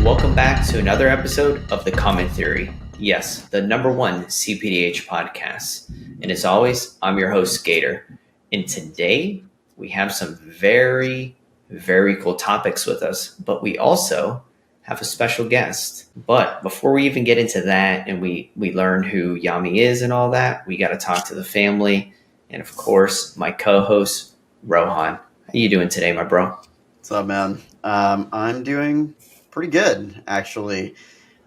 Welcome back to another episode of The Common Theory. Yes, the number one CPDH podcast. And as always, I'm your host, Gator. And today we have some very, very cool topics with us, but we also have a special guest. But before we even get into that and we learn who Yami is and all that, we got to talk to the family. And of course, my co-host, Rohan. How you doing today, my bro? What's up, man? I'm doing pretty good, actually.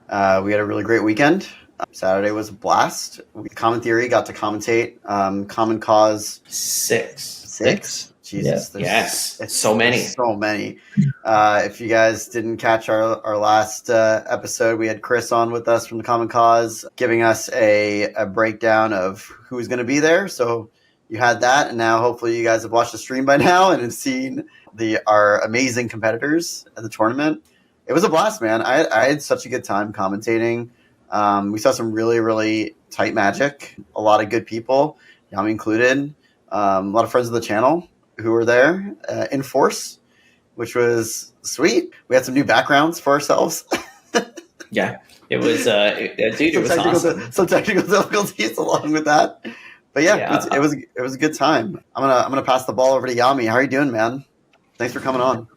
We had a really great weekend. Saturday was a blast. Common Theory got to commentate. Common Cause 6. Jesus. Yeah. Yes. So many. If you guys didn't catch our last episode, we had Chris on with us from the Common Cause, giving us a breakdown of who's going to be there. So you had that, and now hopefully you guys have watched the stream by now and have seen our amazing competitors at the tournament. It was a blast, man. I had such a good time commentating. We saw some really, really tight magic. A lot of good people, Yami included. A lot of friends of the channel who were there in force, which was sweet. We had some new backgrounds for ourselves. Yeah, it was. It was awesome. Some technical difficulties along with that, but yeah. It was a good time. I'm gonna pass the ball over to Yami. How are you doing, man? Thanks for coming on.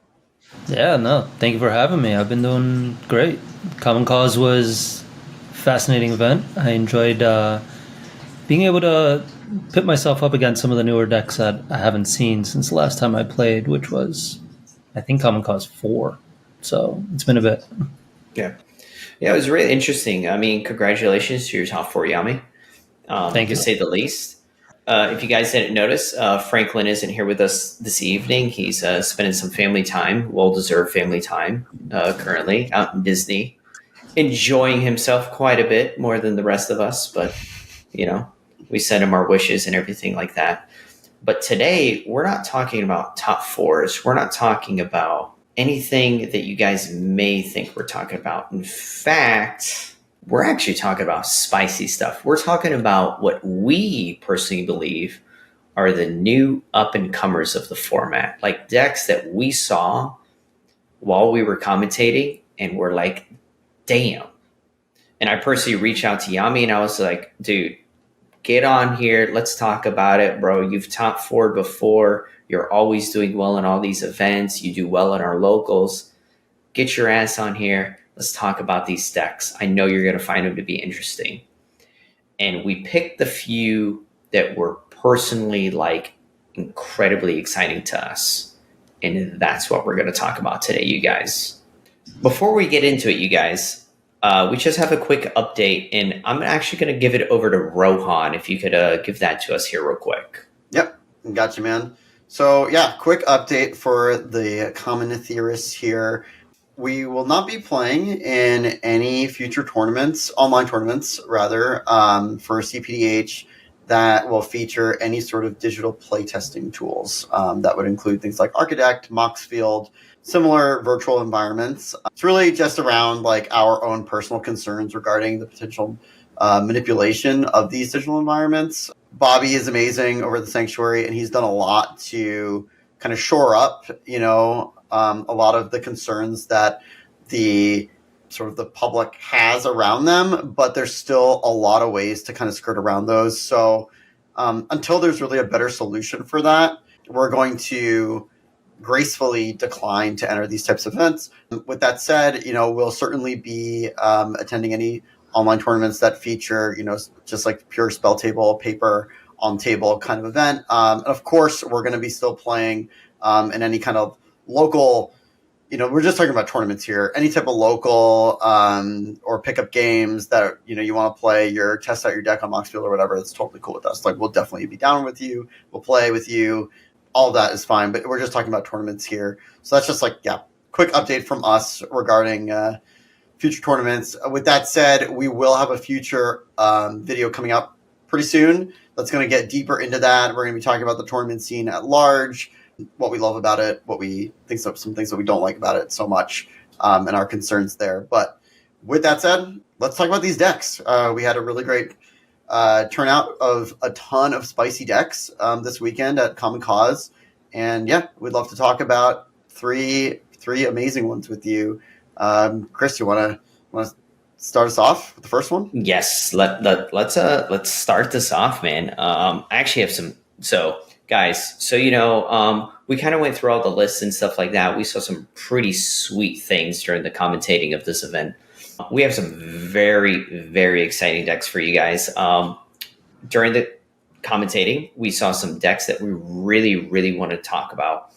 Yeah, no, thank you for having me. I've been doing great. Common Cause was a fascinating event. I enjoyed being able to pit myself up against some of the newer decks that I haven't seen since the last time I played, which was, I think, Common Cause 4. So it's been a bit. Yeah, it was really interesting. I mean, congratulations to your top 4, Yami. Thank you. To say the least. If you guys didn't notice, Franklin isn't here with us this evening. He's spending some family time, well-deserved family time, currently out in Disney, enjoying himself quite a bit more than the rest of us. But, you know, we send him our wishes and everything like that. But today, we're not talking about top 4s. We're not talking about anything that you guys may think we're talking about. In fact, we're actually talking about spicy stuff. We're talking about what we personally believe are the new up-and-comers of the format, like decks that we saw while we were commentating, and we're like, damn. And I personally reached out to Yami, and I was like, dude, get on here. Let's talk about it, bro. You've top 4'd before. You're always doing well in all these events. You do well in our locals. Get your ass on here. Let's talk about these decks. I know you're going to find them to be interesting. And we picked the few that were personally like incredibly exciting to us. And that's what we're going to talk about today, you guys. Before we get into it, you guys, we just have a quick update. And I'm actually going to give it over to Rohan, if you could give that to us here real quick. Yep. Got you, man. So, yeah, quick update for the Common Theorists here. We will not be playing in any future tournaments, online tournaments, rather, for CPDH that will feature any sort of digital playtesting tools. That would include things like Architect, Moxfield, similar virtual environments. It's really just around like our own personal concerns regarding the potential manipulation of these digital environments. Bobby is amazing over at the Sanctuary, and he's done a lot to kind of shore up, a lot of the concerns that the public has around them, but there's still a lot of ways to kind of skirt around those. So until there's really a better solution for that, we're going to gracefully decline to enter these types of events. With that said, we'll certainly be attending any online tournaments that feature, just like pure spell table, paper on table kind of event. And of course, we're going to be still playing in any kind of local, we're just talking about tournaments here, any type of local or pickup games that, you want to play, test out your deck on Moxfield or whatever. It's totally cool with us. Like, we'll definitely be down with you. We'll play with you. All of that is fine, but we're just talking about tournaments here. So that's just quick update from us regarding future tournaments. With that said, we will have a future video coming up pretty soon that's going to get deeper into that. We're going to be talking about the tournament scene at large, what we love about it, what we think, some things that we don't like about it so much, and our concerns there. But with that said, let's talk about these decks. We had a really great turnout of a ton of spicy decks this weekend at Common Cause. And yeah, we'd love to talk about three amazing ones with you. Chris, you want to start us off with the first one? Yes, let's start this off, man. I actually have some. So, guys, we kind of went through all the lists and stuff like that. We saw some pretty sweet things during the commentating of this event. We have some very, very exciting decks for you guys. During the commentating, we saw some decks that we really, really want to talk about.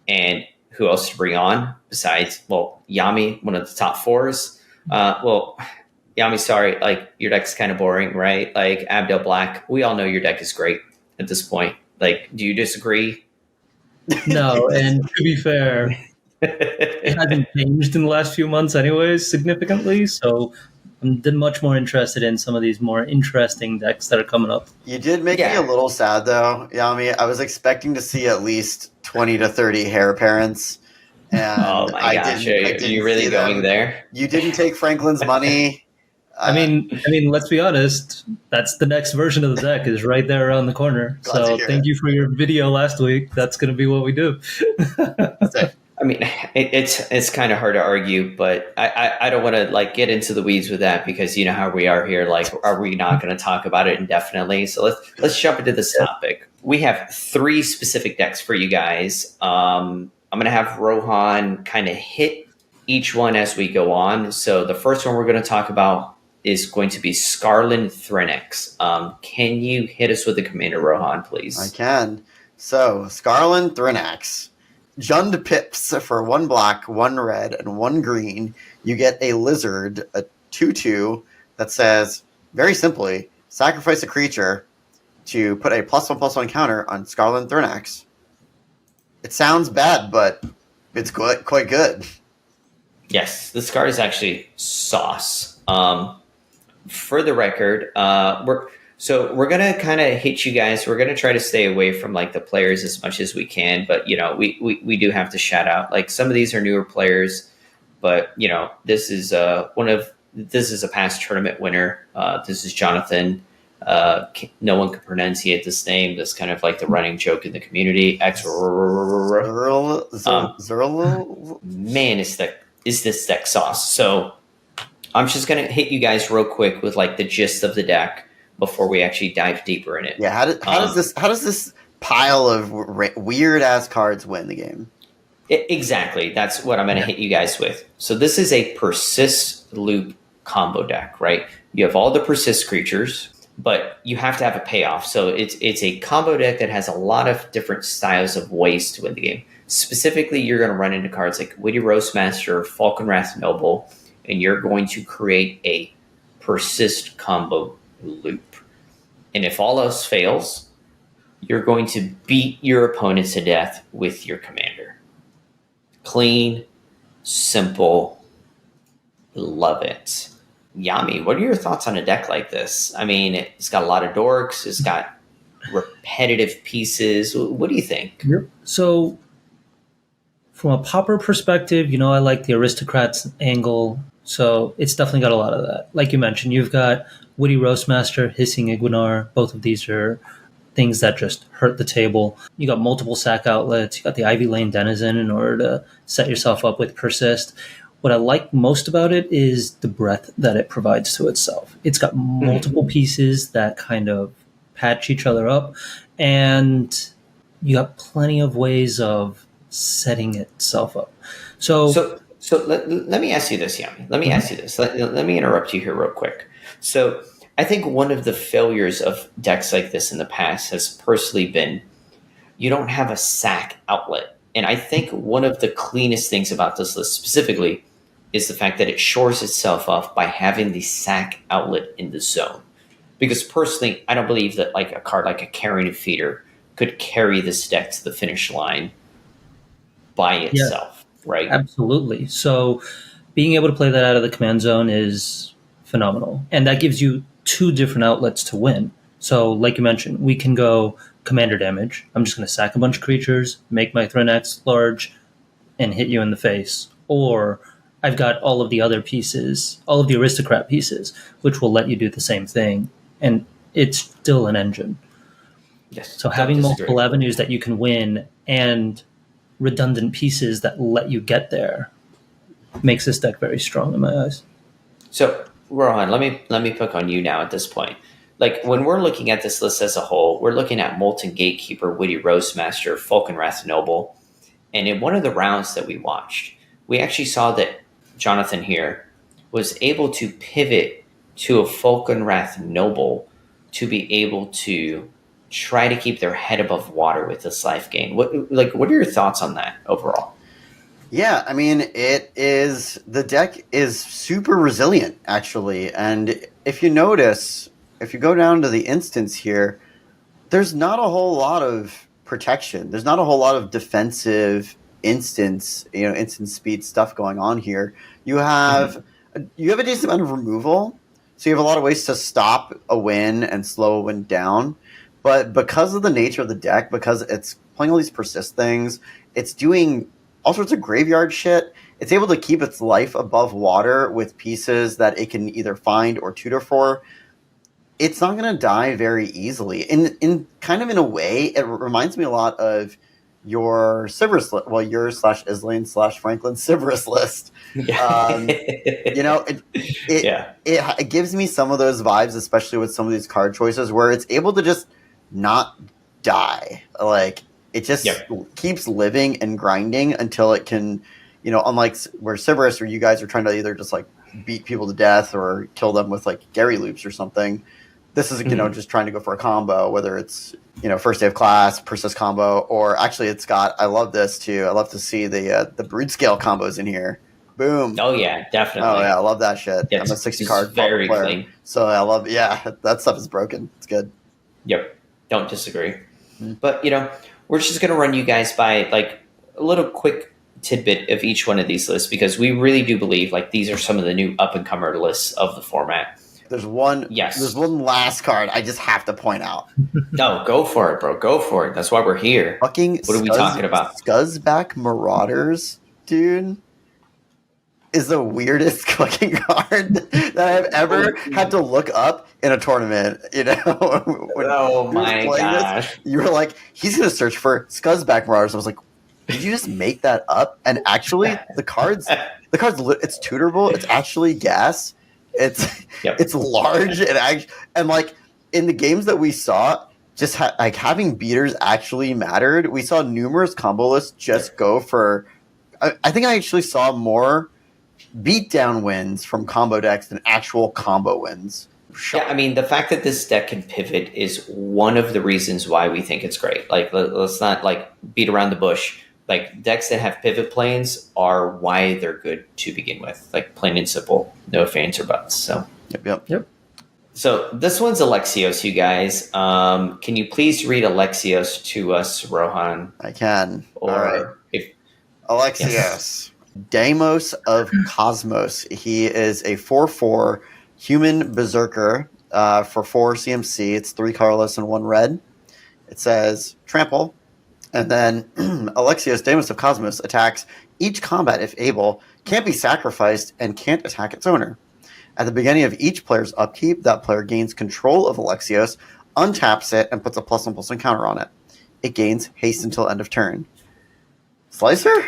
And who else to bring on besides, Yami, one of the top fours. Yami, sorry, like your deck's kind of boring, right? Like Abdel Black, we all know your deck is great at this point. Like, do you disagree? No, and to be fair, it hasn't changed in the last few months anyways, significantly, so I'm much more interested in some of these more interesting decks that are coming up. You did make me a little sad, though, Yami. I was expecting to see at least 20 to 30 heir apparents. And oh my gosh, are you really going there? You didn't take Franklin's money. I mean, let's be honest. That's the next version of the deck is right there around the corner. So thank you for your video last week. That's going to be what we do. I mean, it's kind of hard to argue, but I don't want to get into the weeds with that because you know how we are here. Like, are we not going to talk about it indefinitely? So let's jump into this topic. We have 3 specific decks for you guys. I'm going to have Rohan kind of hit each one as we go on. So the first one we're going to talk about is going to be Scarland Thrianx. Can you hit us with the commander, Rohan, please? I can. So, Scarland Thrianx. Jund Pips for 1 black, 1 red, and 1 green. You get a lizard, a 2/2, that says, very simply, sacrifice a creature to put a +1/+1 counter on Scarland Thrianx. It sounds bad, but it's quite good. Yes, this card is actually sauce. For the record, we're gonna kind of hit you guys. We're gonna try to stay away from the players as much as we can, but we do have to shout out some of these are newer players, but this is a past tournament winner. This is Jonathan. No one can pronunciate this name. That's kind of the running joke in the community. Man, is this deck sauce? So I'm just gonna hit you guys real quick with the gist of the deck before we actually dive deeper in it. Yeah, how does this pile of weird ass cards win the game? Exactly, that's what I'm gonna hit you guys with. So this is a persist loop combo deck, right? You have all the persist creatures, but you have to have a payoff. So it's a combo deck that has a lot of different styles of ways to win the game. Specifically, you're going to run into cards like Witty Roastmaster, Falconwrath Noble, and you're going to create a persist combo loop. And if all else fails, you're going to beat your opponent to death with your commander. Clean, simple, love it. Yami, what are your thoughts on a deck like this? I mean, it's got a lot of dorks. It's got repetitive pieces. What do you think? Yep. So, from a popper perspective, I like the aristocrats angle. So, it's definitely got a lot of that. Like you mentioned, you've got Witty Roastmaster, Hissing Iguanar. Both of these are things that just hurt the table. You got multiple sack outlets. You got the Ivy Lane Denizen in order to set yourself up with persist. What I like most about it is the breadth that it provides to itself. It's got multiple pieces that kind of patch each other up, and you got plenty of ways of setting itself up. So let me ask you this, Yami. Let me ask you this. Let me interrupt you here real quick. So I think one of the failures of decks like this in the past has personally been you don't have a sack outlet. And I think one of the cleanest things about this list specifically is the fact that it shores itself off by having the sack outlet in the zone. Because personally, I don't believe that a card like a Carrion Feeder could carry this deck to the finish line by itself, right? Absolutely. So being able to play that out of the command zone is phenomenal. And that gives you 2 different outlets to win. So like you mentioned, we can go commander damage. I'm just going to sack a bunch of creatures, make my Thrianx large, and hit you in the face. Or I've got all of the other pieces, all of the aristocrat pieces, which will let you do the same thing. And it's still an engine. Yes. So having multiple avenues that you can win and redundant pieces that let you get there, makes this deck very strong in my eyes. So, Rohan, let me pick on you now at this point. Like, when we're looking at this list as a whole, we're looking at Molten Gatekeeper, Witty Roastmaster, Falkenrath Noble, and in one of the rounds that we watched, we actually saw that Jonathan here was able to pivot to a Falkenrath Noble to be able to try to keep their head above water with this life gain. What are your thoughts on that overall? Yeah, I mean, the deck is super resilient, actually. And if you notice, if you go down to the instance here, there's not a whole lot of protection. There's not a whole lot of defensive instant speed stuff going on here. You have a decent amount of removal, so you have a lot of ways to stop a win and slow a win down. But because of the nature of the deck, because it's playing all these persist things, it's doing all sorts of graveyard shit. It's able to keep its life above water with pieces that it can either find or tutor for. It's not going to die very easily. In kind of in a way, it reminds me a lot of your Cerberus list. Well, your /Izlain /Franklin Cerberus list. Yeah. It gives me some of those vibes, especially with some of these card choices, where it's able to just not die. Like, it just keeps living and grinding until it can, unlike where Cerberus, where you guys are trying to either just like beat people to death or kill them with like Gary loops or something. This is, just trying to go for a combo, whether it's, first day of class, persist combo, or actually it's got, I love this too. I love to see the brood scale combos in here. Boom. Oh yeah, definitely. Oh yeah, I love that shit. Yeah, I'm a 60 card very player. clean. So I love, that stuff is broken. It's good. Yep. Don't disagree. But, we're just going to run you guys by like a little quick tidbit of each one of these lists, because we really do believe like these are some of the new up and comer lists of the format. There's one last card I just have to point out. No, go for it, bro. Go for it. That's why we're here. Fucking what are we talking about? Scuzzback Marauders, dude, is the weirdest fucking card that I've ever had to look up in a tournament. Oh my gosh. You were like, he's going to search for Scuzzback Marauders. I was like, did you just make that up? And actually, the cards, it's tutorable. It's actually gas. It's large and like in the games that we saw, just having beaters actually mattered. We saw numerous combo lists just go for. I think I actually saw more beatdown wins from combo decks than actual combo wins. Yeah, I mean, the fact that this deck can pivot is one of the reasons why we think it's great. Like, let's not like beat around the bush. Like, decks that have pivot planes are why they're good to begin with. Like, plain and simple. No ifs, ands, or buts. So. Yep. So this one's Alexios, you guys. Can you please read Alexios to us, Rohan? I can. All right. Alexios. Yes. Deimos of Cosmos. He is a 4/4 human berserker for 4 CMC. It's 3 colorless and 1 red. It says trample. And then Alexios, Deimos of Cosmos, attacks each combat if able, can't be sacrificed, and can't attack its owner. At the beginning of each player's upkeep, that player gains control of Alexios, untaps it, and puts a +1/+1 counter on it. It gains haste until end of turn. Slicer?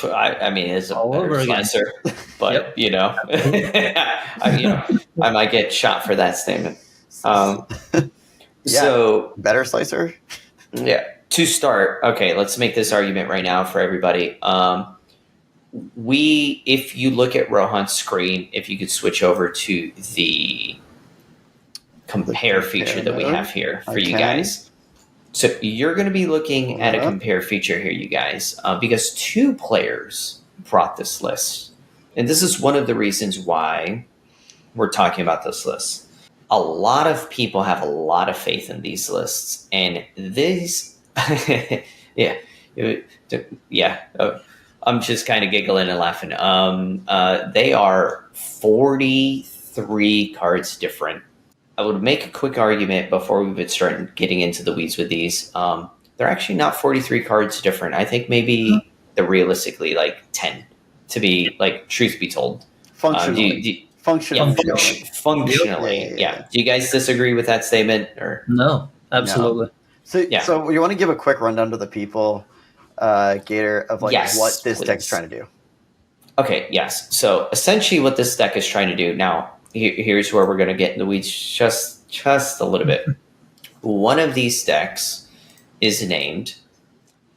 I mean, it's a better slicer, but I might get shot for that statement. So better slicer. Yeah. To start, okay, let's make this argument right now for everybody. If you look at Rohan's screen, if you could switch over to the compare feature that we have here for you guys. So you're going to be looking at a compare feature here, you guys, because 2 players brought this list. And this is one of the reasons why we're talking about this list. A lot of people have a lot of faith in these lists. And these, I'm just kind of giggling and laughing. They are 43 cards different. I would make a quick argument before we would start getting into the weeds with these. They're actually not 43 cards different. I think maybe they're realistically like 10, to be like, truth be told. Functionally. Functionally. Yeah. Do you guys disagree with that statement? Or no, absolutely. No. So you want to give a quick rundown to the people, Gator, of like what this deck's trying to do? Okay, yes. So essentially what this deck is trying to do, now here's where we're going to get in the weeds just a little bit. One of these decks is named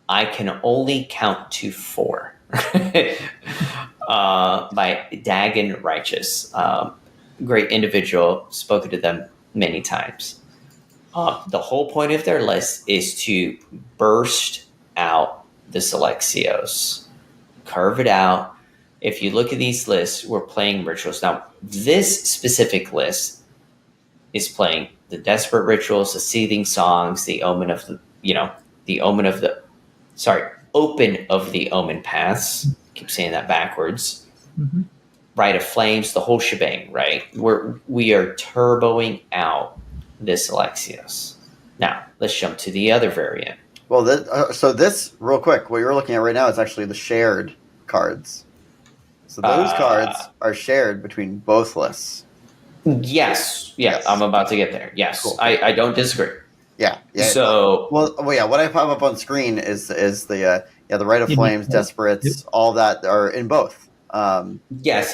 I Can Only Count to 4 by Dagon Righteous. Great individual, spoken to them many times. The whole point of their list is to burst out this Alexios, carve it out. If you look at these lists, we're playing rituals. Now, this specific list is playing the Desperate Rituals, the Seething Songs, the Omen of Open of the Omen Paths. Keep saying that backwards. Mm-hmm. Rite of Flames, the whole shebang, right? We are turboing out this Alexios. Now, let's jump to the other variant. Well, this real quick, what you're looking at right now is actually the shared cards. So those cards are shared between both lists. Yes. I'm about to get there. Yes, cool. I don't disagree. Yeah. So, what I pop up on screen is the Rite of Flames, Desperates, all that are in both. Yes,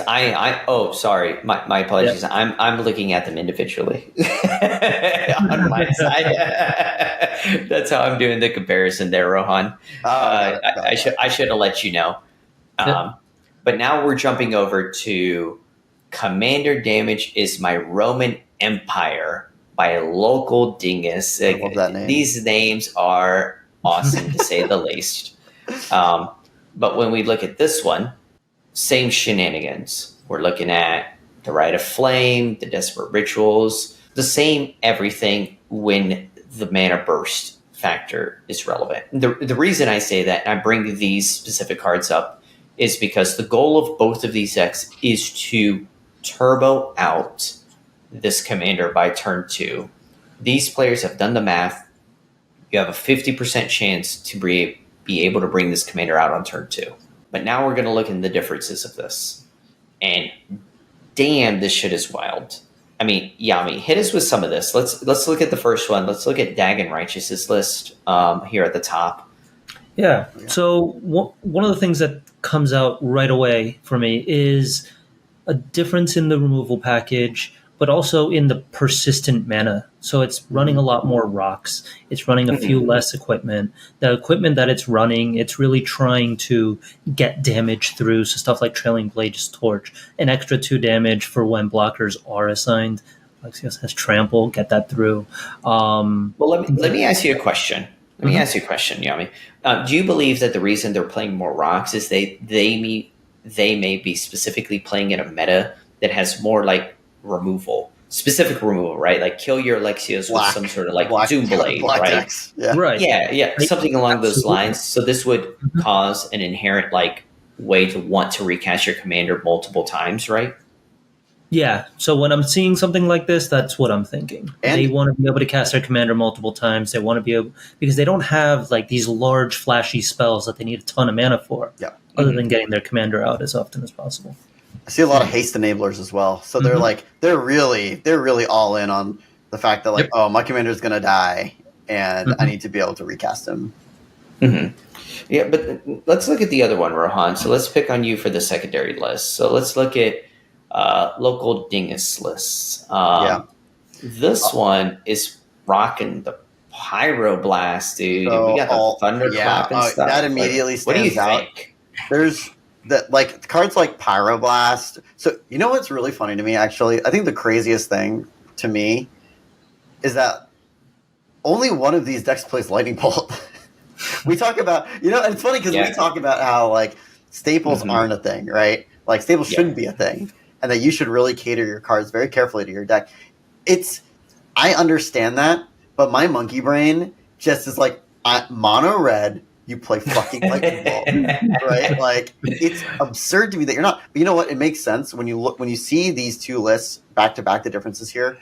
sorry, my apologies. Yep. I'm looking at them individually on my side. That's how I'm doing the comparison there, Rohan. I should have let you know. But now we're jumping over to Commander Damage is My Roman Empire by a local dingus. I love that name. These names are awesome to say the least. But when we look at this one, same shenanigans. We're looking at the Rite of Flame, the Desperate Rituals, the same everything when the mana burst factor is relevant. The reason I say that, and I bring these specific cards up, is because the goal of both of these decks is to turbo out this commander by turn 2. These players have done the math. You have a 50% chance to be able to bring this commander out on turn 2. But now we're going to look at the differences of this. And damn, this shit is wild. I mean, Yami, hit us with some of this. Let's look at the first one. Let's look at Dagon Righteous's list here at the top. Yeah. So one of the things that comes out right away for me is a difference in the removal package, but also in the persistent mana. So it's running a lot more rocks. It's running a few less equipment. The equipment that it's running, it's really trying to get damage through. So stuff like Trailing Blade's Torch, an extra 2 damage for when blockers are assigned. Alexios has Trample, get that through. Well, let me ask you a question. Let me ask you a question, Yami. Do you believe that the reason they're playing more rocks is they may be specifically playing in a meta that has more like specific removal, right? Like kill your Alexios with some sort of like Doom Blade, right? Decks. Yeah. Right. Yeah, something along those lines. So this would cause an inherent like way to want to recast your commander multiple times, right? Yeah, so when I'm seeing something like this, that's what I'm thinking. And they want to be able to cast their commander multiple times. They want to be able, because they don't have like these large, flashy spells that they need a ton of mana for, other than getting their commander out as often as possible. I see a lot of haste enablers as well. So they're really all in on the fact that like, oh, my commander's gonna die, and I need to be able to recast him. Yeah, but let's look at the other one, Rohan. So let's pick on you for the secondary list. So let's look at local dingus lists. This one is rocking the Pyroblast, dude. So, we got the Thunderclap and stuff. That immediately stands out. What do you think? There's that like cards like Pyroblast. So you know what's really funny to me, actually? I think the craziest thing to me is that only one of these decks plays Lightning Bolt. We talk about, and it's funny because we talk about how like staples aren't a thing, right? Like staples shouldn't be a thing, and that you should really cater your cards very carefully to your deck. I understand that, but my monkey brain just is like mono red. You play fucking Lightning Bolt, right? Like it's absurd to me that you're not. But you know what? It makes sense when you see these two lists back to back. The differences here,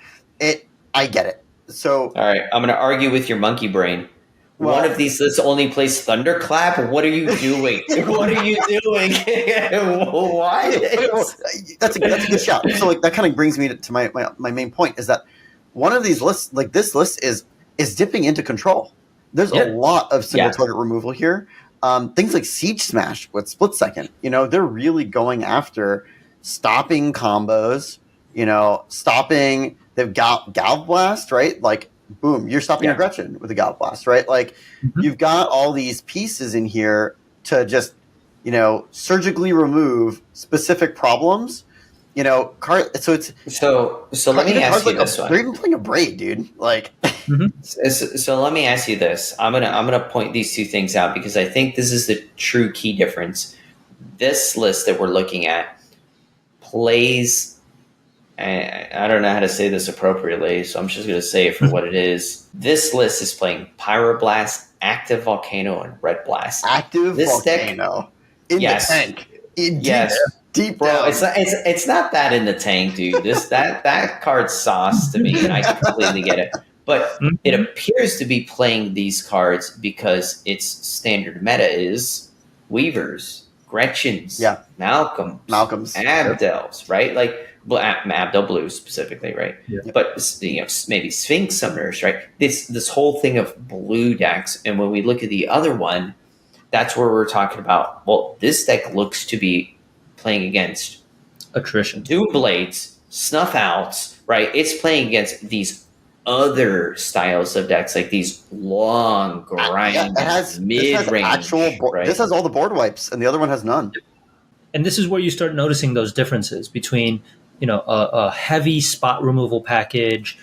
I get it. So all right, I'm going to argue with your monkey brain. Well, one of these lists only plays Thunderclap. What are you doing? What are you doing? Why? That's a good shout. So like that kind of brings me to my main point is that one of these lists, like this list, is dipping into control. There's a lot of single target removal here. things like Siege Smash with Split Second. They're really going after stopping combos. Stopping. They've got Gal Blast, right? Like, boom, you're stopping your Gretchen with a Gal Blast, right? Like, you've got all these pieces in here to just, surgically remove specific problems. So it's so let me ask you this one. They're even playing a Braid, dude. Like, so let me ask you this. I'm gonna point these two things out because I think this is the true key difference. This list that we're looking at plays. I don't know how to say this appropriately, so I'm just going to say it for what it is. This list is playing Pyroblast, Active Volcano, and Red Blast. Active Volcano in the tank. Deep bro. down. It's not that in the tank, dude. That card's sauce to me, and I completely get it. But it appears to be playing these cards because its standard meta is Weavers, Gretchens, Malcolms, Abdels, right? Like Abdel Blue specifically, right? Yeah. But maybe Sphinx Summoners, right? This whole thing of blue decks, and when we look at the other one, that's where we're talking about. Well, this deck looks to be playing against attrition, Doom Blades, Snuff Outs, right? It's playing against these other styles of decks, like these long grind mid range. Right? This has all the board wipes, and the other one has none. And this is where you start noticing those differences between a heavy spot removal package,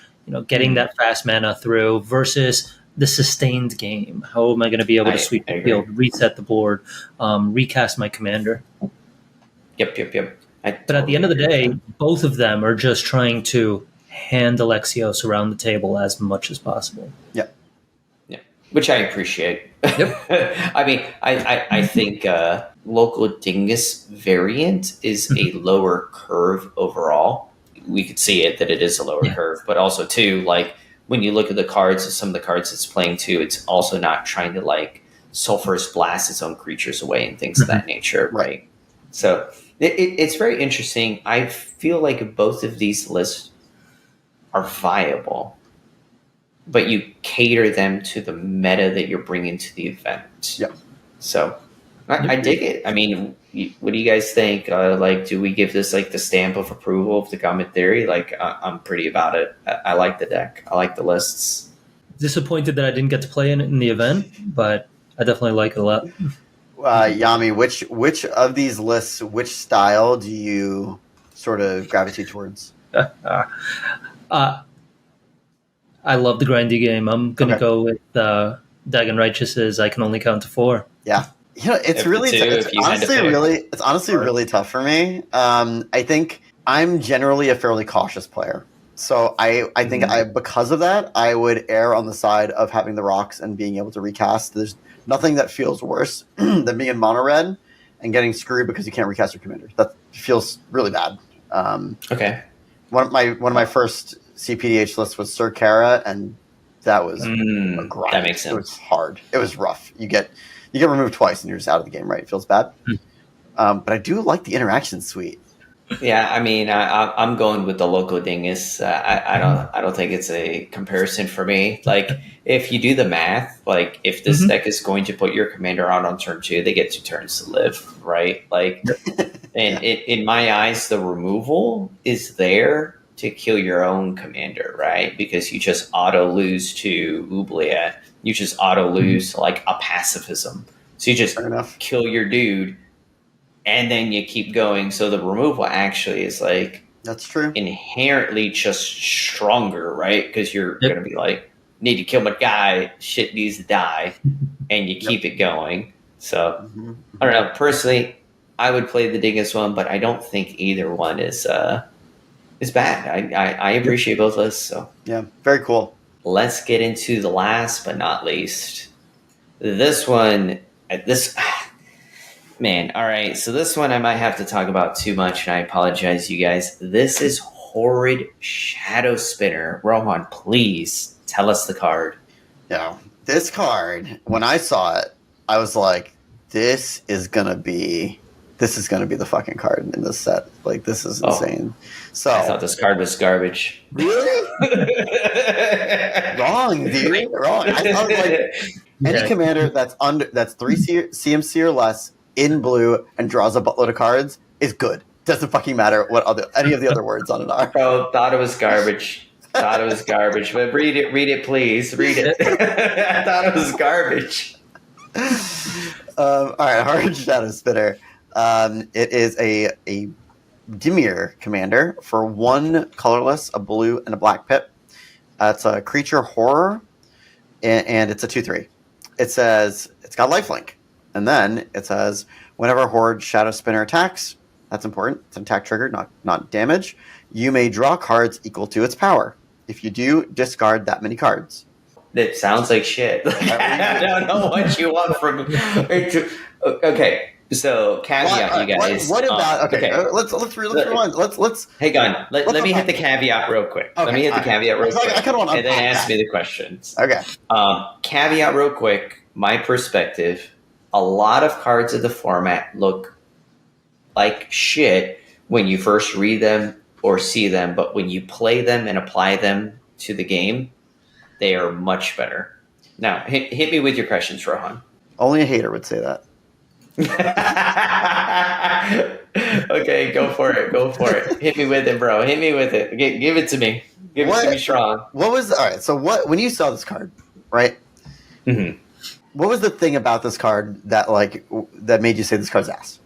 getting that fast mana through versus the sustained game. How am I going to be able to sweep the field, reset the board, recast my commander? Yep. But at the end of the day, both of them are just trying to hand Alexios around the table as much as possible. Yep. Yeah, which I appreciate. Yep. I mean, I think local dingus variant is a lower curve overall. We could see it that it is a lower curve, but also too, like when you look at the cards, some of the cards it's playing too, it's also not trying to like Sulphurous Blast its own creatures away and things of that nature, right? So it's very interesting. I feel like both of these lists are viable, but you cater them to the meta that you're bringing to the event. Yeah. So I dig it. I mean, what do you guys think? Like, do we give this like the stamp of approval of the Comet Theory? Like, I'm pretty about it. I like the deck. I like the lists. Disappointed that I didn't get to play in the event, but I definitely like it a lot. Yami, which of these lists, which style do you sort of gravitate towards? I love the grindy game. I'm going to go with Dagon Righteous's I Can Only Count to 4. Yeah. It's honestly really tough for me. I think I'm generally a fairly cautious player. So I think because of that, I would err on the side of having the rocks and being able to recast. There's nothing that feels worse than being in mono red and getting screwed because you can't recast your commander. That feels really bad. Okay. One of my first CPDH lists was Sir Kara, and that was a grind. That makes sense. It was hard. It was rough. You get removed twice and you're just out of the game, right? It feels bad. But I do like the interaction suite. Yeah, I mean, I'm going with the Loco Dingus. I don't think it's a comparison for me. Like, if you do the math, like if this deck is going to put your commander out on turn 2, they get 2 turns to live, right? Like, and in my eyes, the removal is there to kill your own commander, right? Because you just auto lose to Ublia. You just auto lose to like a pacifism. So you just kill your dude. And then you keep going. So the removal actually is like that's true. Inherently just stronger, right? Because you're going to be like, need to kill my guy. Shit needs to die, and you keep it going. So I don't know. Personally, I would play the Dingus one, but I don't think either one is bad. I appreciate both lists. So yeah, very cool. Let's get into the last but not least. This one. Man, all right. So this one I might have to talk about too much, and I apologize, you guys. This is Horrid Shadowspinner. Rohan, please tell us the card. Yeah, this card. When I saw it, I was like, "This is gonna be the fucking card in this set. Like, this is insane." So I thought this card was garbage. Really? Wrong, dude. Wrong. I thought Any commander that's 3 CMC or less in blue and draws a buttload of cards is good. Doesn't fucking matter what any of the other words on it are. Bro, thought it was garbage. But read it, please. Read it. I thought it was garbage. All right, Horrid Shadowspinner. It is a Dimir commander for 1 colorless, a blue, and a black pip. It's a creature horror, and it's a 2/3. It says it's got lifelink, and then it says whenever Horrid Shadowspinner attacks, that's important. It's an attack trigger, not damage. You may draw cards equal to its power. If you do, discard that many cards. That sounds like shit. I don't know what you want from. Okay, so caveat, you guys. What about? Okay, let's rewind. Let's. Hang on. Let me hit the caveat real quick. Okay, let me hit the caveat real quick. I kind of want to and then ask me the questions. Okay. Caveat real quick. My perspective. A lot of cards of the format look like shit when you first read them or see them, but when you play them and apply them to the game, they are much better. Now, hit me with your questions, Rohan. Only a hater would say that. Okay, go for it. Hit me with it, bro. Hit me with it. Give it to me. Give it to me strong. All right, so when you saw this card, right? Mm-hmm. What was the thing about this card that made you say this card's ass?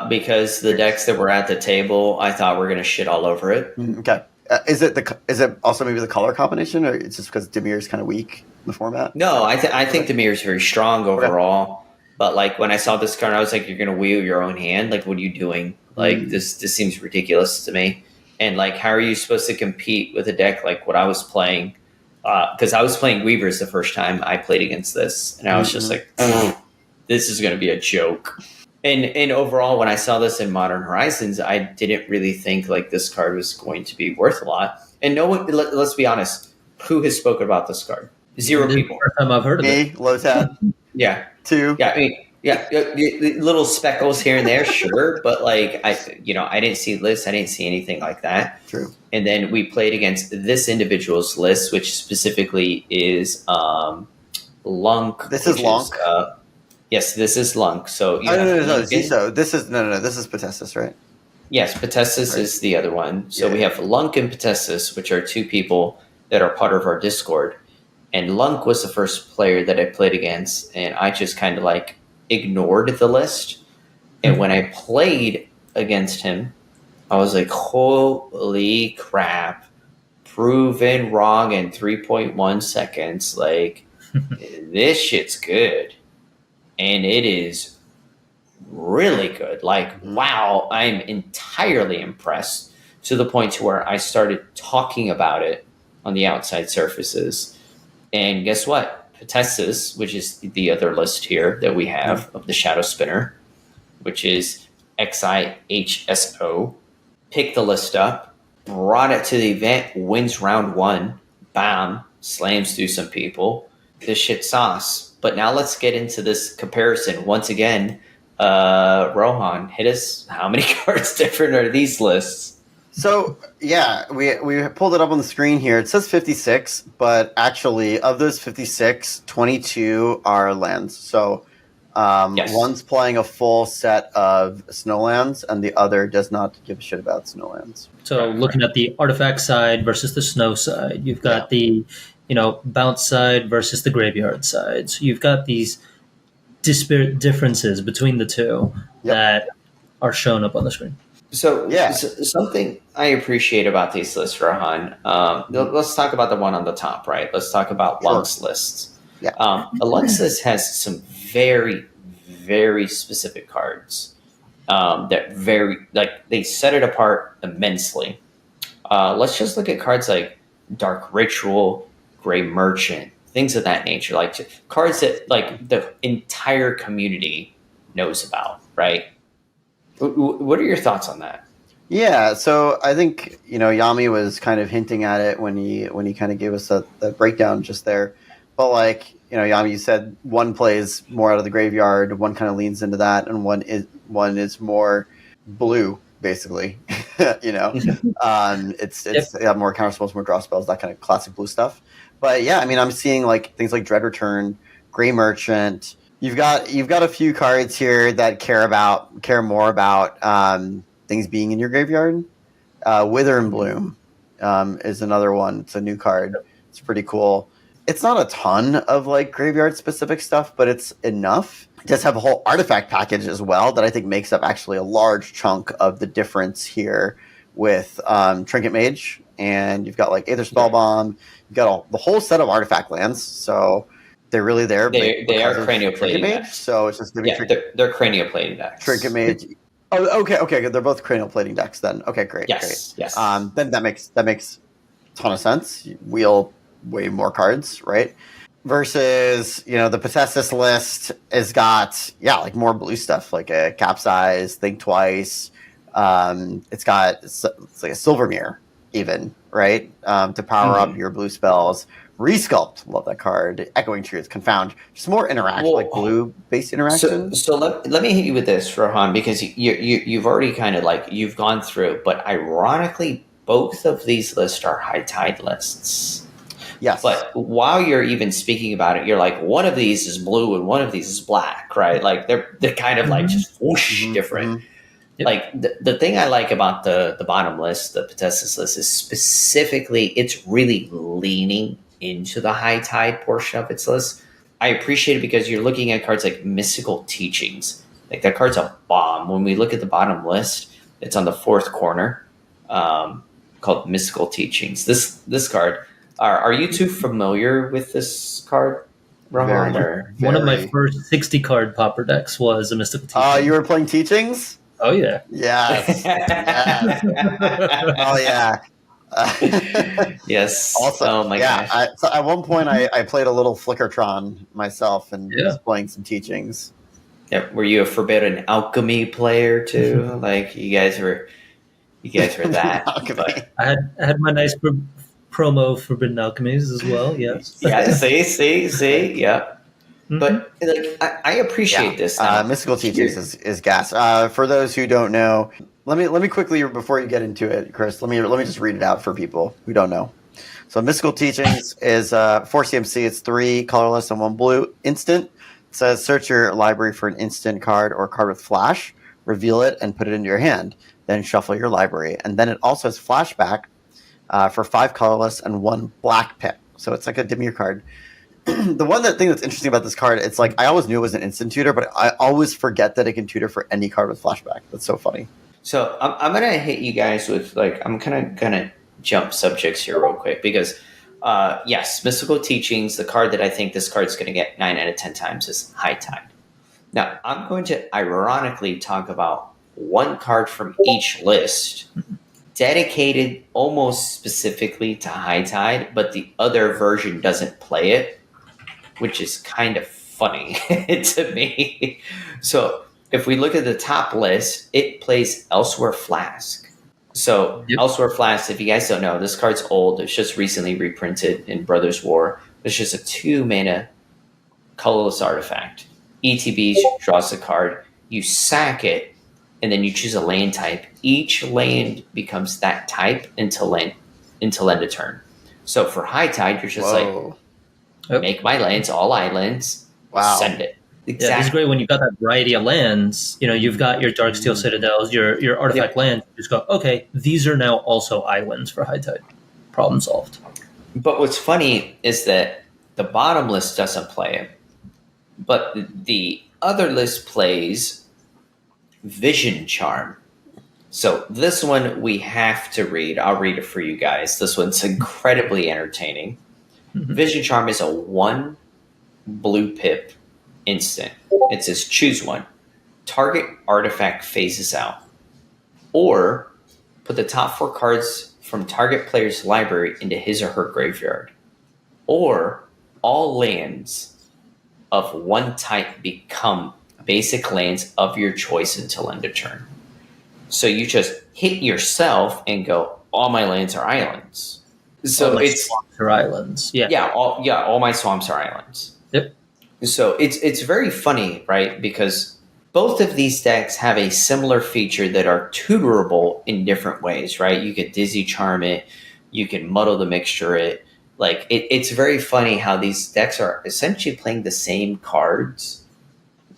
Because the decks that were at the table, I thought were going to shit all over it. Okay. Is it also maybe the color combination, or it's just because Dimir is kind of weak in the format? No, I think Dimir is very strong overall. Okay. But like when I saw this card, I was like, "You're going to wheel your own hand? Like, what are you doing? Like, this seems ridiculous to me." And like, how are you supposed to compete with a deck like what I was playing? Because I was playing Weavers the first time I played against this, and I was just like, "This is going to be a joke." And overall, when I saw this in Modern Horizons, I didn't really think like this card was going to be worth a lot. And no one, let's be honest, who has spoken about this card? 0 people. First time I've heard of it. Me, Lotad. Yeah. 2. Yeah, I mean, little speckles here and there, sure, but like I didn't see lists, I didn't see anything like that. True. And then we played against this individual's list, which specifically is Lunk. This is Lunk. Yes, this is Lunk. So no. This is Potestis, right? Yes, Potestis is the other one. So we have Lunk and Potestis, which are 2 people that are part of our Discord. And Lunk was the first player that I played against, and I just kind of like ignored the list. And when I played against him, I was like, holy crap, proven wrong in 3.1 seconds. Like, this shit's good. And it is really good. Like, wow, I'm entirely impressed to the point to where I started talking about it on the outside surfaces. And guess what? Potestis, which is the other list here that we have of the Shadowspinner, which is XIHSO, picked the list up, brought it to the event, wins round 1, bam, slams through some people. This shit sauce. But now let's get into this comparison. Once again, Rohan, hit us. How many cards different are these lists? So, yeah, we pulled it up on the screen here. It says 56, but actually, of those 56, 22 are lands. So, one's playing a full set of snowlands, and the other does not give a shit about snowlands. So, looking at the artifact side versus the snow side, you've got the bounce side versus the graveyard side. So, you've got these disparate differences between the two that are shown up on the screen. So, something I appreciate about these lists, Rohan, let's talk about the one on the top, right? Let's talk about Lunk's lists. Yeah. A Lunk's list has some very, very specific cards that they set it apart immensely. Let's just look at cards like Dark Ritual, Grey Merchant, things of that nature, like cards that like the entire community knows about, right? What are your thoughts on that? Yeah, so I think Yami was kind of hinting at it when he kind of gave us that breakdown just there. But like Yami, you said one plays more out of the graveyard, one kind of leans into that, and one is more blue, basically. It's more counter spells, more draw spells, that kind of classic blue stuff. But yeah, I mean, I'm seeing like things like Dread Return, Grey Merchant. You've got a few cards here that care more about things being in your graveyard. Wither and Bloom is another one. It's a new card. It's pretty cool. It's not a ton of like graveyard specific stuff, but it's enough. It does have a whole artifact package as well that I think makes up actually a large chunk of the difference here with Trinket Mage, and you've got like Aether Spellbomb. You've got the whole set of artifact lands, so they're really there. They are cranioplating decks. So it's just they're cranioplating decks. Trinket Mage. Oh, okay. They're both cranioplating decks then. Okay, great. Yes. Then that makes a ton of sense. You wheel way more cards, right? Versus, the Possessus list has got like more blue stuff, like a Capsize, Think Twice. It's like a Silver Mirror, even, right? To power up your blue spells. Resculpt, love that card. Echoing Truth, Confound, just more interaction, like blue-based interaction. So let me hit you with this, Rohan, because you've already kind of you've gone through, but ironically, both of these lists are high tide lists. Yes. But while you're even speaking about it, you're like, one of these is blue and one of these is black, right? Like they're kind of like just whoosh different. Yep. Like the thing I like about the bottom list, the Possessus list, is specifically it's really leaning into the high tide portion of its list. I appreciate it because you're looking at cards like Mystical Teachings. Like that card's a bomb. When we look at the bottom list, it's on the fourth corner, called Mystical Teachings. This card. Are you too familiar with this card, Rohan? One of my first 60 card popper decks was a Mystical Teachings. You were playing Teachings? Oh yeah. Yes. Oh yeah. Yes. Also, oh my gosh. So at one point, I played a little Flickertron myself and was playing some Teachings. Yeah. Were you a Forbidden Alchemy player too? Like you guys were that. But I had my nice promo Forbidden Alchemies as well. Yes. Yeah. See. Yeah. But I appreciate this. Mystical Teachings is gas. For those who don't know, let me quickly, before you get into it, Chris, let me just read it out for people who don't know. So Mystical Teachings is 4 CMC. It's 3 colorless and 1 blue. Instant. It says search your library for an instant card or card with flash, reveal it, and put it into your hand. Then shuffle your library. And then it also has flashback for 5 colorless and 1 black pip. So it's like a Dimir card. The thing that's interesting about this card, it's like I always knew it was an instant tutor, but I always forget that it can tutor for any card with flashback. That's so funny. So I'm gonna hit you guys with I'm kind of gonna jump subjects here real quick because yes, Mystical Teachings, the card that I think this card's gonna get 9 out of 10 times is High Tide. Now I'm going to ironically talk about one card from each list dedicated almost specifically to High Tide, but the other version doesn't play it, which is kind of funny to me. So if we look at the top list, it plays Elsewhere Flask. So Elsewhere Flask, if you guys don't know, this card's old. It's just recently reprinted in Brothers War. It's just a 2-mana colorless artifact. ETB draws a card. You sack it, and then you choose a land type. Each land becomes that type until end of turn. So for High Tide, you're just make my lands all islands. Wow. Send it. Exactly. Yeah, it's great when you've got that variety of lands. You've got your Darksteel Citadels, your artifact lands. You just go, okay, these are now also islands for High Tide. Problem solved. But what's funny is that the bottom list doesn't play it, but the other list plays Vision Charm. So this one we have to read. I'll read it for you guys. This one's incredibly entertaining. Mm-hmm. Vision Charm is a 1 blue pip instant. It says choose one. Target artifact phases out. Or put the top 4 cards from target player's library into his or her graveyard. Or all lands of one type become basic lands of your choice until end of turn. So you just hit yourself and go, all my lands are islands. So it's swamps are islands. All my swamps are islands. Yep. So it's very funny, right? Because both of these decks have a similar feature that are tutorable in different ways, right? You could Dizzy Charm it, you can Muddle the Mixture it. Like it's very funny how these decks are essentially playing the same cards,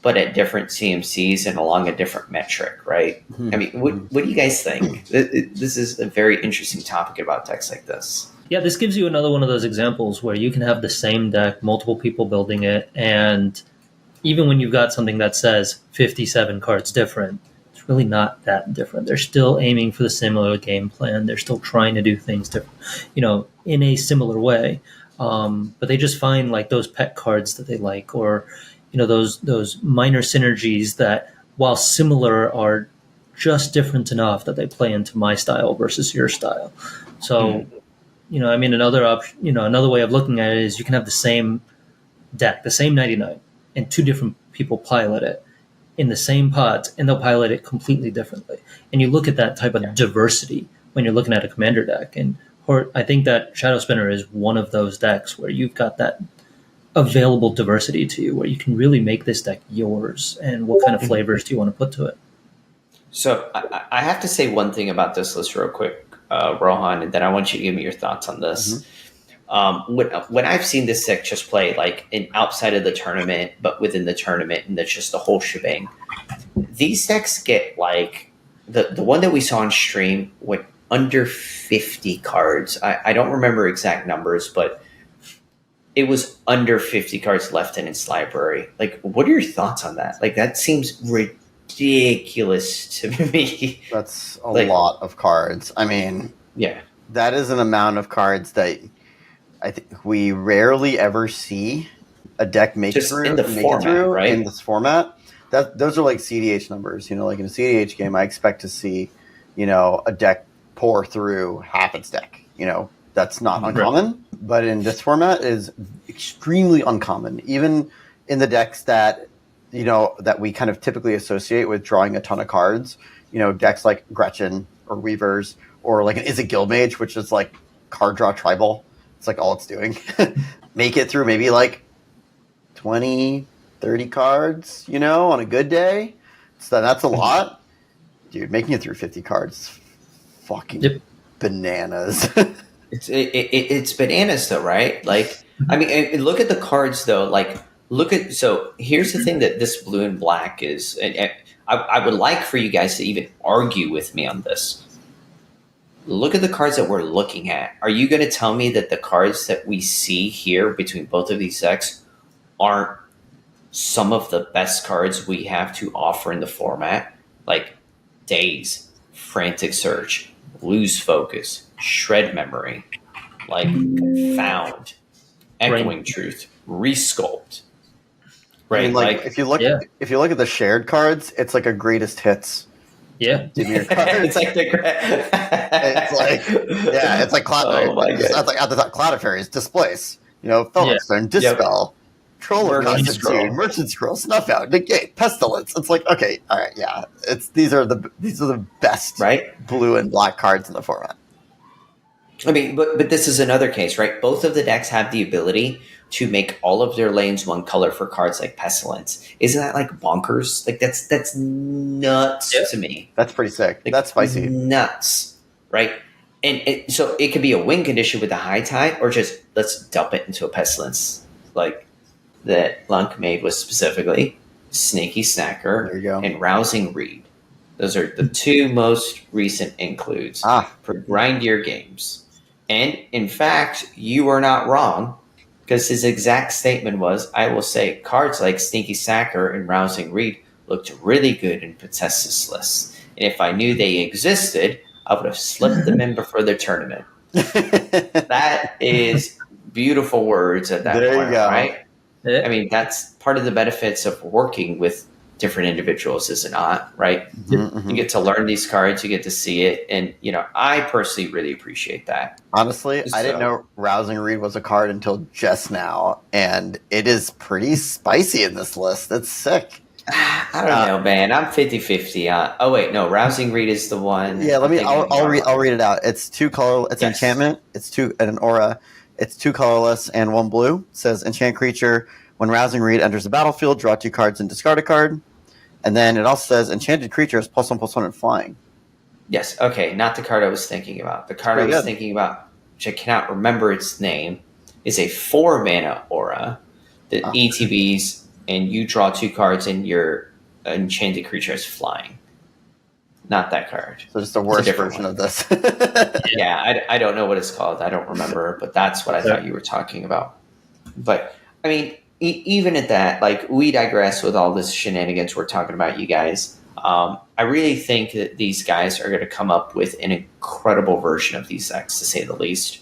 but at different CMCs and along a different metric, right? I mean, what do you guys think? This is a very interesting topic about decks like this. Yeah, this gives you another one of those examples where you can have the same deck, multiple people building it, and even when you've got something that says 57 cards different, it's really not that different. They're still aiming for the similar game plan. They're still trying to do things different, in a similar way. But they just find like those pet cards that they like, or those minor synergies that, while similar, are just different enough that they play into my style versus your style. So, another way of looking at it is you can have the same deck, the same 99, and two different people pilot it in the same pods, and they'll pilot it completely differently. And you look at that type of diversity when you're looking at a commander deck. And I think that Shadowspinner is one of those decks where you've got that available diversity to you, where you can really make this deck yours. And what kind of flavors do you want to put to it? So I have to say one thing about this list real quick, Rohan, and then I want you to give me your thoughts on this. When I've seen this deck just play like outside of the tournament, but within the tournament, and that's just the whole shebang, these decks get like the one that we saw on stream went under 50 cards. I don't remember exact numbers, but it was under 50 cards left in its library. Like, what are your thoughts on that? Like, that seems ridiculous to me. That's a lot of cards. I mean, yeah, that is an amount of cards that I think we rarely ever see a deck make just through in the format, right? In this format. Those are like CDH numbers. Like in a CDH game, I expect to see, a deck pour through half its deck. That's not uncommon, but in this format is extremely uncommon. Even in the decks that that we kind of typically associate with drawing a ton of cards, decks like Gretchen or Weavers or like an Is it Guildmage, which is like card draw tribal. It's like all it's doing. Make it through maybe like 20, 30 cards, on a good day. So that's a lot. Dude, making it through 50 cards, fucking bananas. It's bananas though, right? Like, I mean, and look at the cards though. Like, so here's the thing that this blue and black is, and I would like for you guys to even argue with me on this. Look at the cards that we're looking at. Are you going to tell me that the cards that we see here between both of these decks aren't some of the best cards we have to offer in the format? Like Daze, Frantic Search, Lose Focus, Shred Memory, like Confound, Echoing Truth, Resculpt. Right? I mean, like if you look at the shared cards, it's like a greatest hits. Yeah, Dimir cards. It's like it's like Cloud. Oh my God. That's like at the top, Cloud of Fairies, Displace. Felixstone, Dispel, Troll of Constitute, Merchant Scroll, Snuff Out, Negate, Pestilence. It's like, okay, all right, yeah. These are the best blue and black cards in the format. I mean, but this is another case, right? Both of the decks have the ability to make all of their lanes one color for cards like Pestilence. Isn't that like bonkers? Like that's nuts to me. That's pretty sick. Like, that's spicy. Nuts, right? And so it could be a win condition with the high tide, or just let's dump it into a Pestilence, like that Lunk made was specifically Snaky Snacker There you go. and Rousing Reed. Those are the two most recent includes for grindier games. And in fact, you are not wrong, because his exact statement was, I will say cards like Sneaky Sacker and Rousing Reed looked really good in Potessus lists. And if I knew they existed, I would have slipped them in before the tournament. That is beautiful words at that There point, you go. right? Yeah. I mean, that's part of the benefits of working with different individuals, is it not? Right? Mm-hmm. You get to learn these cards, you get to see it, and I personally really appreciate that. Honestly, I didn't know Rousing Reed was a card until just now, and it is pretty spicy in this list. It's sick. I don't know, man. I'm 50-50. Oh wait, no, Rousing Reed is the one. Yeah, I'll read it out. It's two color. It's enchantment. It's an aura. It's two colorless and one blue. It says enchant creature. When Rousing Reed enters the battlefield, draw 2 cards and discard a card. And then it also says enchanted creature is +1/+1 and flying. Yes. Okay. Not the card I was thinking about. The card I was thinking about, which I cannot remember its name, is a 4-mana aura that ETBs, and you draw 2 cards, and your enchanted creature is flying. Not that card. So just the worst version of this. Yeah, I don't know what it's called. I don't remember, but that's what I thought you were talking about. But, I mean, even at that, like, we digress with all this shenanigans we're talking about, you guys. I really think that these guys are going to come up with an incredible version of these decks, to say the least.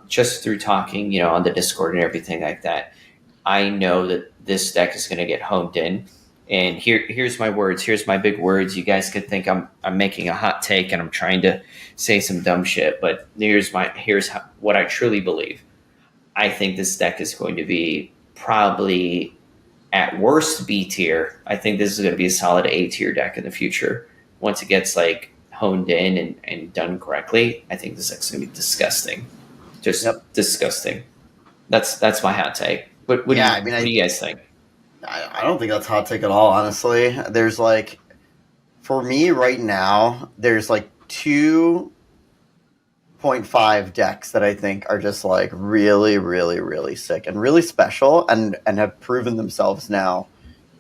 Just through talking, on the Discord and everything like that, I know that this deck is going to get honed in. And here's my words. Here's my big words. You guys could think I'm making a hot take and I'm trying to say some dumb shit, but here's what I truly believe. I think this deck is going to be probably at worst B tier. I think this is going to be a solid A tier deck in the future. Once it gets like honed in and done correctly, I think this deck's going to be disgusting. Just disgusting. That's my hot take. What do you guys think? I don't think that's a hot take at all, honestly. There's like, for me right now, there's like 2.5 decks that I think are just like really, really, really sick and really special and have proven themselves now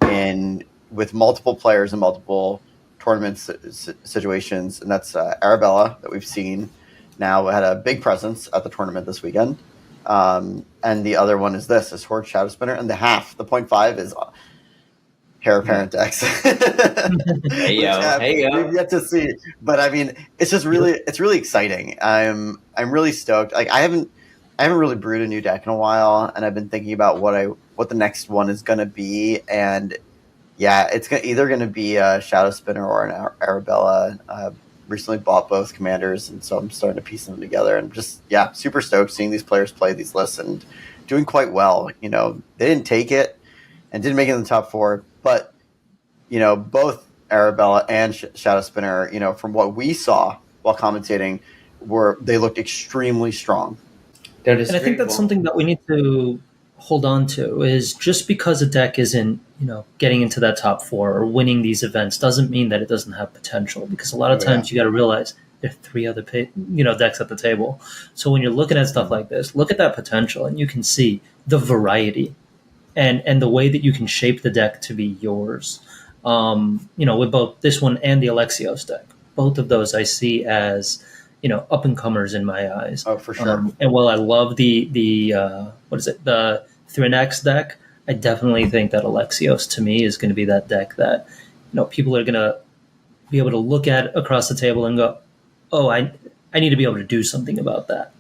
with multiple players in multiple tournament situations. And that's Arabella that we've seen now had a big presence at the tournament this weekend. And the other one is Horrid Shadowspinner, and the 0.5 is heir apparent decks. Hey yo. We've yet to see, but I mean, it's really exciting. I'm really stoked. Like I haven't really brewed a new deck in a while, and I've been thinking about what the next one is going to be, and yeah, it's either going to be a Shadowspinner or an Arabella. Recently bought both commanders, and so I'm starting to piece them together, and just super stoked seeing these players play these lists and doing quite well. They didn't take it and didn't make it in the top 4, but both Arabella and Shadowspinner, from what we saw while commentating, they looked extremely strong. And I think that's something that we need to hold on to, is just because a deck isn't getting into that top 4 or winning these events doesn't mean that it doesn't have potential, because a lot of times you got to realize there are 3 other decks at the table. So when you're looking at stuff like this, look at that potential, and you can see the variety and the way that you can shape the deck to be yours. With both this one and the Alexios deck, both of those I see as up and comers in my eyes. Oh, for sure. And while I love the Thrianx deck, I definitely think that Alexios to me is going to be that deck that people are going to be able to look at across the table and go, oh, I need to be able to do something about that.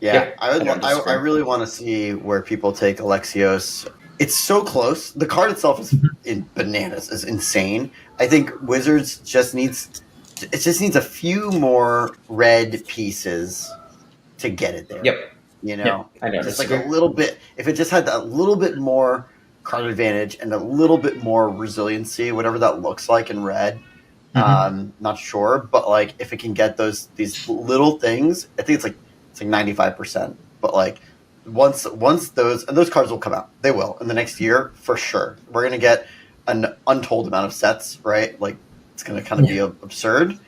Yeah, I really want to see where people take Alexios. It's so close. The card itself is bananas, is insane. I think Wizards just needs a few more red pieces to get it there. Yep. I know. Just like a little bit. If it just had a little bit more card advantage and a little bit more resiliency, whatever that looks like in red, not sure. But like, if it can get these little things, I think it's like 95%. But like, once those cards will come out, they will in the next year for sure. We're gonna get an untold amount of sets, right? Like, it's gonna kind of be absurd.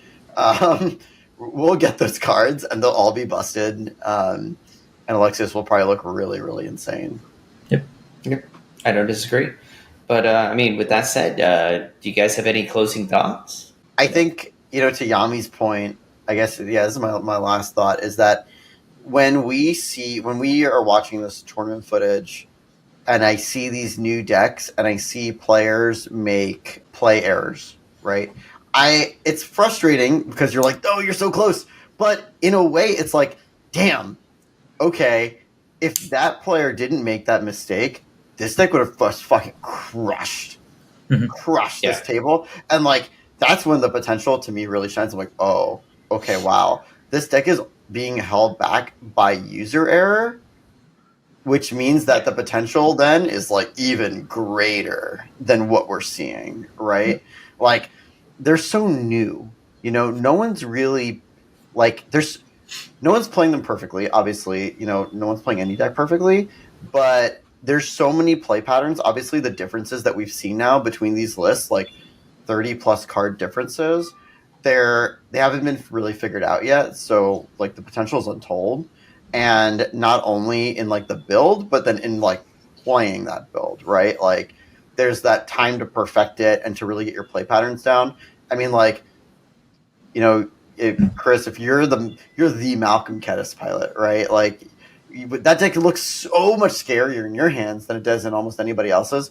We'll get those cards, and they'll all be busted. And Alexios will probably look really, really insane. Yep. I don't disagree. But, with that said, do you guys have any closing thoughts? I think, to Yami's point, I guess, this is my last thought, is that when we are watching this tournament footage and I see these new decks and I see players make play errors, right? It's frustrating because you're like, oh, you're so close. But in a way, it's like, damn, okay, if that player didn't make that mistake, this deck would have fucking crushed this table. And like, that's when the potential to me really shines. I'm like, oh, okay, wow. This deck is being held back by user error, which means that the potential then is like even greater than what we're seeing, right? Like, they're so new. No one's really like, no one's playing them perfectly, obviously. No one's playing any deck perfectly, but there's so many play patterns. Obviously, the differences that we've seen now between these lists, like 30 plus card differences, they haven't been really figured out yet. So like, the potential is untold, and not only in like the build, but then in like playing that build, right? Like there's that time to perfect it and to really get your play patterns down. I mean, like, Chris, if you're the Malcolm Kedis pilot, right? Like that deck looks so much scarier in your hands than it does in almost anybody else's.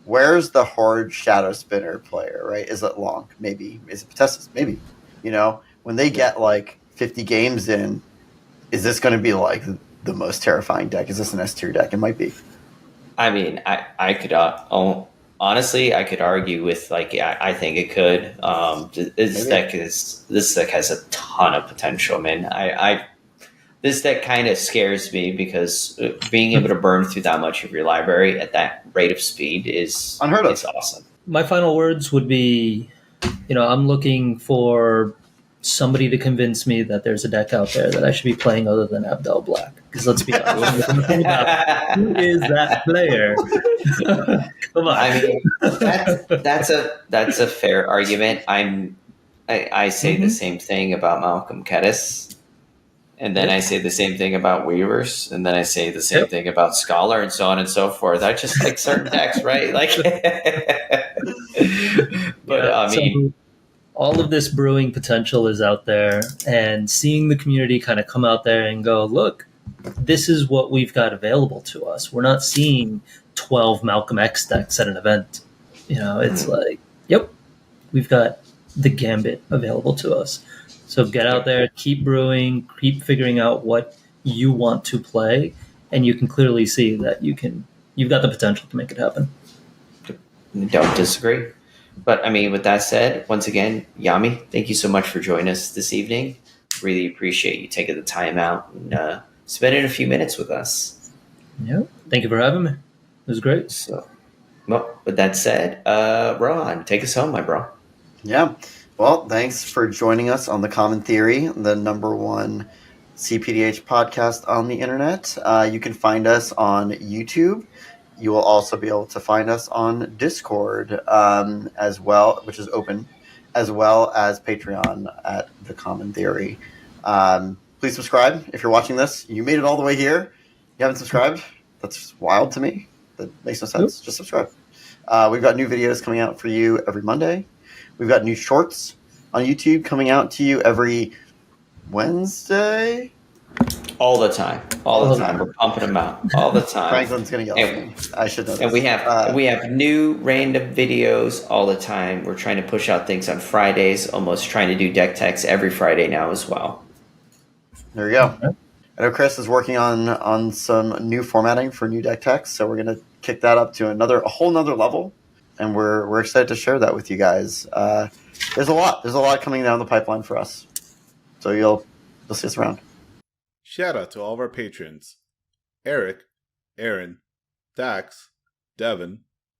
Where's the Horrid Shadowspinner player, right? Is it Long? Maybe. Is it Potessus? Maybe. When they get like 50 games in, is this going to be like the most terrifying deck? Is this an S tier deck? It might be. I mean, I could honestly, I could argue with like, yeah, I think it could. This deck has a ton of potential, man. This deck kind of scares me because being able to burn through that much of your library at that rate of speed is unheard of. It's awesome. My final words would be, I'm looking for somebody to convince me that there's a deck out there that I should be playing other than Abdel Black. Because let's be honest, who is that player? Come on. I mean, that's a fair argument. I say the same thing about Malcolm Kedis, and then I say the same thing about Weavers, and then I say the same thing about Scholar, and so on and so forth. I just like certain decks, right? Like, but I mean. All of this brewing potential is out there, and seeing the community kind of come out there and go, look, this is what we've got available to us. We're not seeing 12 Malcolm X decks at an event. It's like, yep, we've got the gambit available to us. So get out there, keep brewing, keep figuring out what you want to play, and you can clearly see that you've got the potential to make it happen. Don't disagree. But I mean, with that said, once again, Yami, thank you so much for joining us this evening. Really appreciate you taking the time out and spending a few minutes with us. Yeah, thank you for having me. It was great. So, well, with that said, Ron, take us home, my bro. Yeah. Well, thanks for joining us on The Common Theory, the #1 CPDH podcast on the internet. You can find us on YouTube. You will also be able to find us on Discord as well, which is open, as well as Patreon at The Common Theory. Please subscribe if you're watching this. You made it all the way here. You haven't subscribed? That's wild to me. That makes no sense. Just subscribe. We've got new videos coming out for you every Monday. We've got new shorts on YouTube coming out to you every Wednesday. All the time. We're pumping them out all the time. Franklin's going to yell at me. I should know this. And we have new random videos all the time. We're trying to push out things on Fridays, almost trying to do deck techs every Friday now as well. There you go. I know Chris is working on some new formatting for new deck techs, so we're going to kick that up to a whole nother level, and we're excited to share that with you guys. There's a lot coming down the pipeline for us, so you'll see us around. Shout out to all of our patrons: Eric, Aaron, Dax, Devin,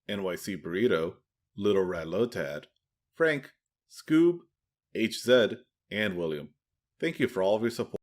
NYC Burrito, Little Red Lotad, Frank, Scoob, HZ, and William. Thank you for all of your support.